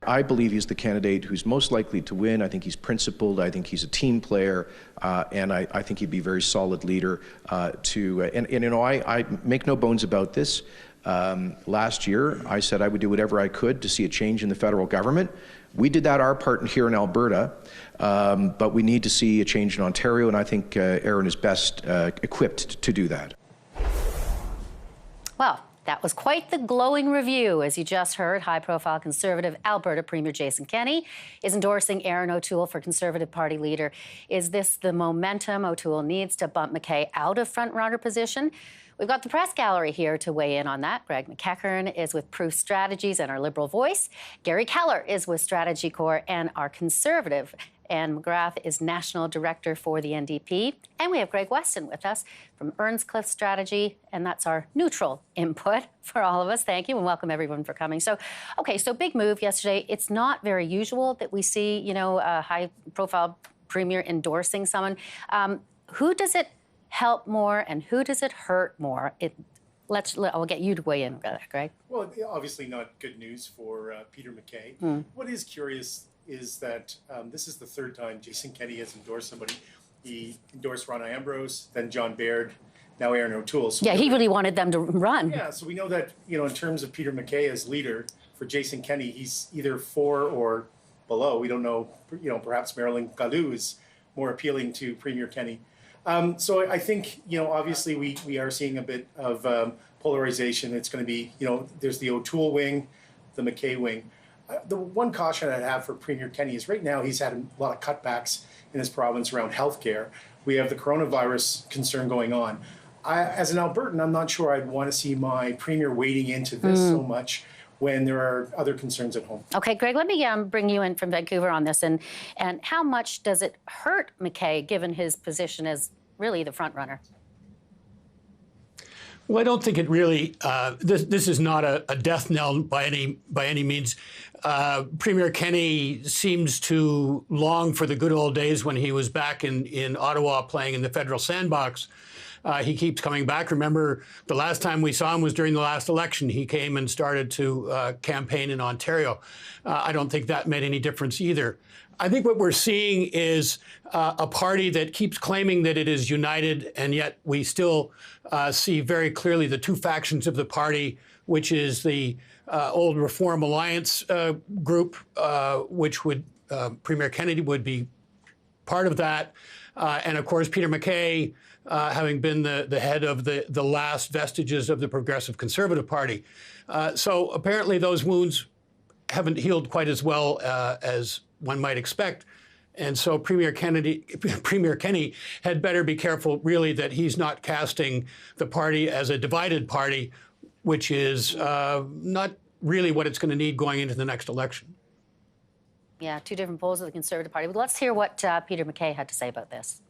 I believe he's the candidate who's most likely to win. I think he's principled. I think he's a team player, and I think he'd be a very solid leader. I make no bones about this. Last year, I said I would do whatever I could to see a change in the federal government. We did that our part here in Alberta, but we need to see a change in Ontario, and I think Erin is best equipped to do that. Well, that was quite the glowing review. As you just heard, high-profile Conservative Alberta Premier Jason Kenney is endorsing Erin O'Toole for Conservative Party leader. Is this the momentum O'Toole needs to bump MacKay out of front-runner position? We've got the press gallery here to weigh in on that. Greg McEachern is with Proof Strategies and our Liberal Voice. Gary Keller is with Strategy Corps and our Conservative. And McGrath is National Director for the NDP. And we have Greg Weston with us from Earnscliffe Strategy, and that's our neutral input for all of us. Thank you, and welcome everyone for coming. So big move yesterday. It's not very usual that we see, a high-profile premier endorsing someone. Who does it help more, and who does it hurt more? I'll get you to weigh in on that, Greg. Well, obviously not good news for Peter MacKay. What is curious is that this is the third time Jason Kenney has endorsed somebody. He endorsed Rona Ambrose, then John Baird, now Erin O'Toole. So he really wanted them to run. Yeah, so we know that, in terms of Peter MacKay as leader, for Jason Kenney, he's either for or below. We don't know, perhaps Marilyn Gaudou is more appealing to Premier Kenney. So I think, obviously we are seeing a bit of polarization. It's going to be, there's the O'Toole wing, the MacKay wing. The one caution I'd have for Premier Kenney is right now he's had a lot of cutbacks in his province around healthcare. We have the coronavirus concern going on. As an Albertan, I'm not sure I'd want to see my Premier wading into this so much when there are other concerns at home. Okay, Greg, let me bring you in from Vancouver on this. And how much does it hurt MacKay, given his position as really the front runner? Well, I don't think it really. This is not a death knell by any means. Premier Kenney seems to long for the good old days when he was back in Ottawa playing in the federal sandbox. He keeps coming back. Remember, the last time we saw him was during the last election. He came and started to campaign in Ontario. I don't think that made any difference either. I think what we're seeing is a party that keeps claiming that it is united, and yet we still see very clearly the two factions of the party, which is the old Reform Alliance group, which would Premier Kennedy would be part of that, and of course Peter MacKay, having been the head of the last vestiges of the Progressive Conservative Party. So apparently those wounds haven't healed quite as well as one might expect. And so Premier Kenney had better be careful, really, that he's not casting the party as a divided party, which is not really what it's going to need going into the next election. Yeah, two different poles of the Conservative Party. But let's hear what Peter MacKay had to say about this.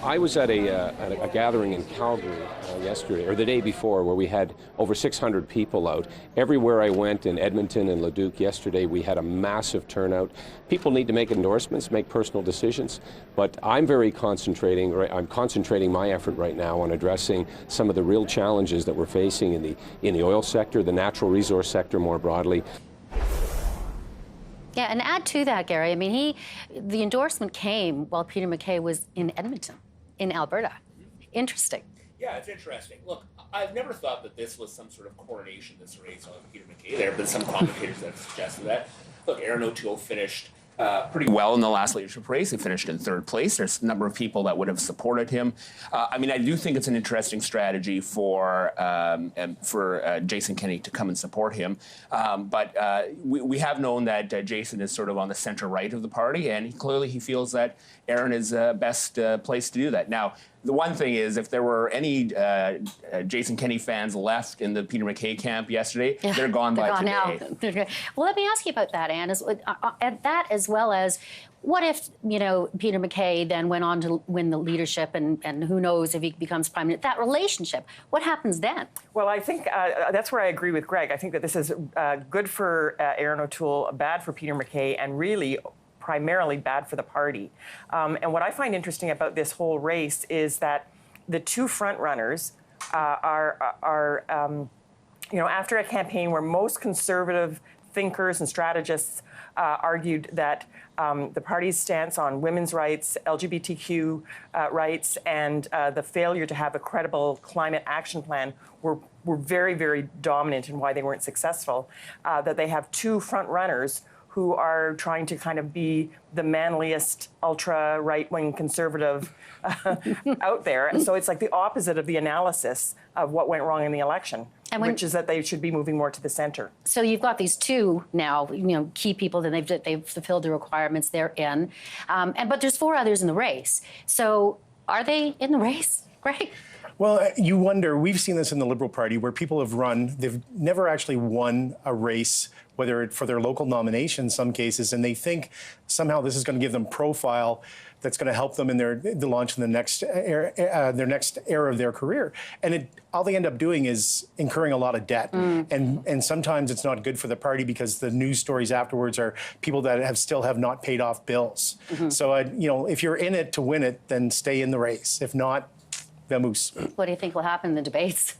I was at a gathering in Calgary yesterday, or the day before, where we had over 600 people out. Everywhere I went in Edmonton and Leduc yesterday, we had a massive turnout. People need to make endorsements, make personal decisions, but I'm concentrating my effort right now on addressing some of the real challenges that we're facing in the oil sector, the natural resource sector more broadly. Yeah, and add to that, Gary, I mean, the endorsement came while Peter MacKay was in Edmonton, in Alberta. Interesting. Yeah, it's interesting. Look, I've never thought that this was some sort of coronation, this race on Peter MacKay. There have been some commentators that have suggested that. Look, Erin O'Toole finished pretty well in the last leadership race. He finished in third place. There's a number of people that would have supported him. I mean, I do think it's an interesting strategy for Jason Kenney to come and support him. But we have known that Jason is sort of on the center right of the party, and clearly he feels that Erin is best placed to do that. Now, the one thing is, if there were any Jason Kenney fans left in the Peter MacKay camp yesterday, they're gone by today. Well, let me ask you about that, Anne, as well as what if, Peter MacKay then went on to win the leadership and who knows if he becomes prime minister? That relationship, what happens then? Well, I think that's where I agree with Greg. I think that this is good for Erin O'Toole, bad for Peter MacKay, and really primarily bad for the party. And what I find interesting about this whole race is that the two front runners are after a campaign where most conservative thinkers and strategists argued that the party's stance on women's rights, LGBTQ rights, and the failure to have a credible climate action plan were very, very dominant in why they weren't successful, that they have two front runners who are trying to kind of be the manliest ultra right-wing conservative out there. And so it's like the opposite of the analysis of what went wrong in the election, which is that they should be moving more to the center. So you've got these two now, key people that they've fulfilled the requirements they're in, but there's four others in the race. So are they in the race, Greg? Well, you wonder, we've seen this in the Liberal Party where people have run, they've never actually won a race, whether it's for their local nomination in some cases, and they think somehow this is going to give them profile that's going to help them in the launch in the next their next era of their career. And all they end up doing is incurring a lot of debt. And sometimes it's not good for the party because the news stories afterwards are people that still have not paid off bills. So, if you're in it to win it, then stay in the race. If not, vamoose. What do you think will happen in the debates?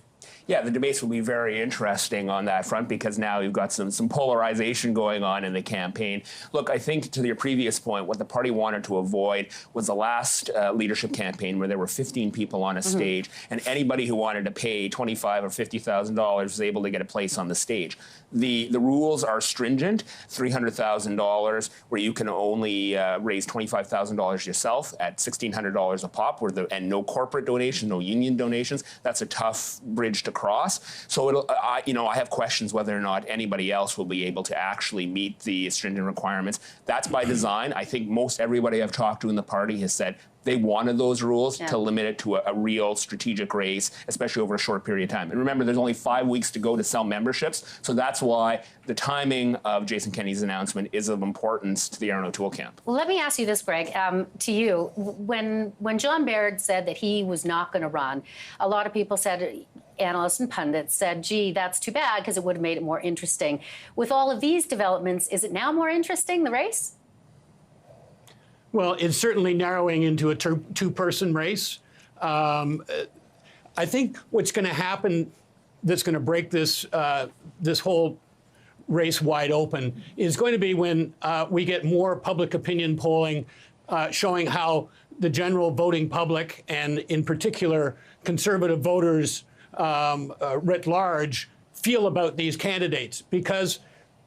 Yeah, the debates will be very interesting on that front because now you've got some polarization going on in the campaign. Look, I think to your previous point, what the party wanted to avoid was the last leadership campaign where there were 15 people on a stage and anybody who wanted to pay $25,000 or $50,000 was able to get a place on the stage. The rules are stringent, $300,000 where you can only raise $25,000 yourself at $1,600 a pop, and no corporate donation, no union donations. That's a tough bridge to cross. So I have questions whether or not anybody else will be able to actually meet the stringent requirements. That's by design. I think most everybody I've talked to in the party has said they wanted those rules to limit it to a real strategic race, especially over a short period of time. And remember, there's only 5 weeks to go to sell memberships. So that's why the timing of Jason Kenney's announcement is of importance to the Erin O'Toole camp. Well, let me ask you this, Greg, to you. When John Baird said that he was not going to run, a lot of people said, analysts and pundits said, gee, that's too bad because it would have made it more interesting. With all of these developments, is it now more interesting, the race? Well, it's certainly narrowing into a two-person race. I think what's going to happen that's going to break this this whole race wide open is going to be when we get more public opinion polling showing how the general voting public, and in particular conservative voters writ large, feel about these candidates. Because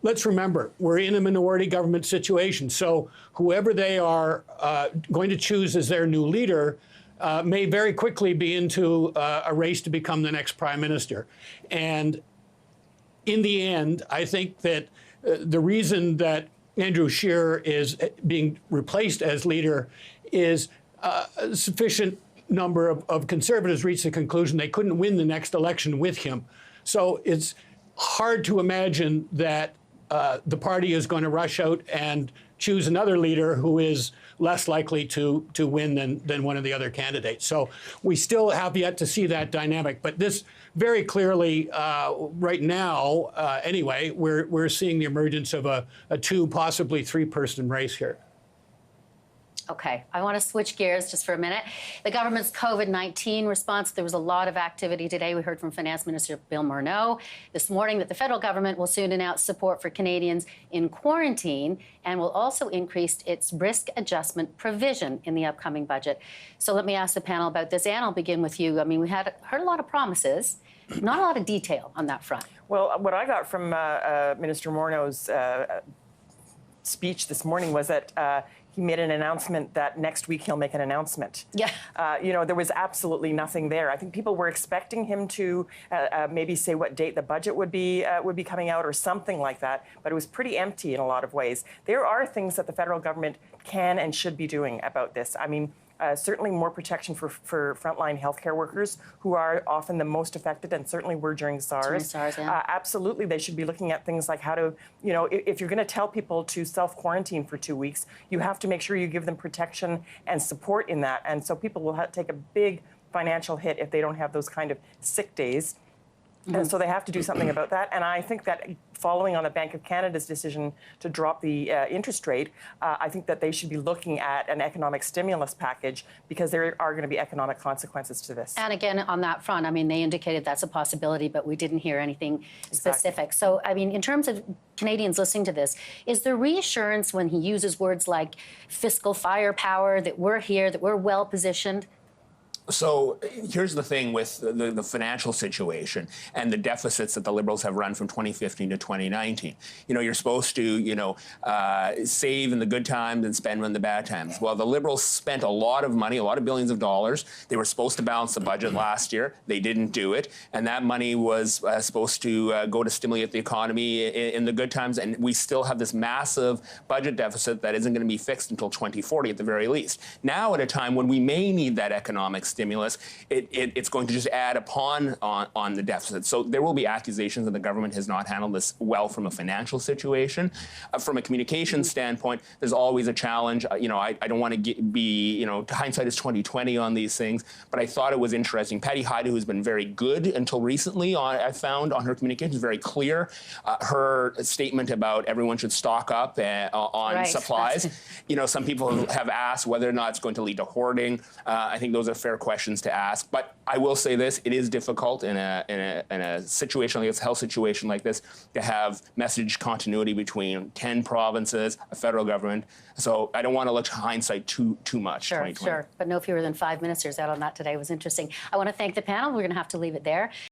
let's remember, we're in a minority government situation. So whoever they are going to choose as their new leader may very quickly be into a race to become the next prime minister. And in the end, I think that the reason that Andrew Scheer is being replaced as leader is a sufficient number of conservatives reached the conclusion they couldn't win the next election with him. So it's hard to imagine that the party is going to rush out and choose another leader who is less likely to win than one of the other candidates. So we still have yet to see that dynamic. But this very clearly, right now, anyway, we're seeing the emergence of a two, possibly three-person race here. Okay, I want to switch gears just for a minute. The government's COVID-19 response, there was a lot of activity today. We heard from Finance Minister Bill Morneau this morning that the federal government will soon announce support for Canadians in quarantine and will also increase its risk adjustment provision in the upcoming budget. So let me ask the panel about this. Anne, I'll begin with you. I mean, we heard a lot of promises, not a lot of detail on that front. Well, what I got from Minister Morneau's speech this morning was that he made an announcement that next week he'll make an announcement. Yeah. There was absolutely nothing there. I think people were expecting him to maybe say what date the budget would be coming out or something like that, but it was pretty empty in a lot of ways. There are things that the federal government can and should be doing about this. I mean, certainly more protection for frontline healthcare workers who are often the most affected and certainly were during SARS. Absolutely, they should be looking at things like how to, if you're going to tell people to self-quarantine for 2 weeks, you have to make sure you give them protection and support in that. And so people will take a big financial hit if they don't have those kind of sick days. And so they have to do something about that. And I think that following on the Bank of Canada's decision to drop the interest rate, I think that they should be looking at an economic stimulus package because there are going to be economic consequences to this. And again, on that front, I mean, they indicated that's a possibility, but we didn't hear anything specific. So, I mean, in terms of Canadians listening to this, is there reassurance when he uses words like fiscal firepower, that we're here, that we're well positioned? So here's the thing with the financial situation and the deficits that the Liberals have run from 2015 to 2019. You know, you're supposed to, save in the good times and spend in the bad times. Well, the Liberals spent a lot of money, a lot of billions of dollars. They were supposed to balance the budget last year. They didn't do it. And that money was supposed to go to stimulate the economy in the good times. And we still have this massive budget deficit that isn't going to be fixed until 2040 at the very least. Now, at a time when we may need that economic stimulus, it's going to just add upon on the deficit. So there will be accusations that the government has not handled this well from a financial situation. From a communications standpoint, there's always a challenge. I don't want to be, hindsight is 2020 on these things, but I thought it was interesting. Patty Hyde, who's been very good until recently, I found on her communications, very clear. Her statement about everyone should stock up on supplies. Some people have asked whether or not it's going to lead to hoarding. I think those are fair questions to ask. But I will say this: it is difficult in a situation like this, health situation like this, to have message continuity between 10 provinces, a federal government. So I don't want to look to hindsight too much. Sure. But no fewer than 5 ministers out on that today. It was interesting. I want to thank the panel. We're going to have to leave it there.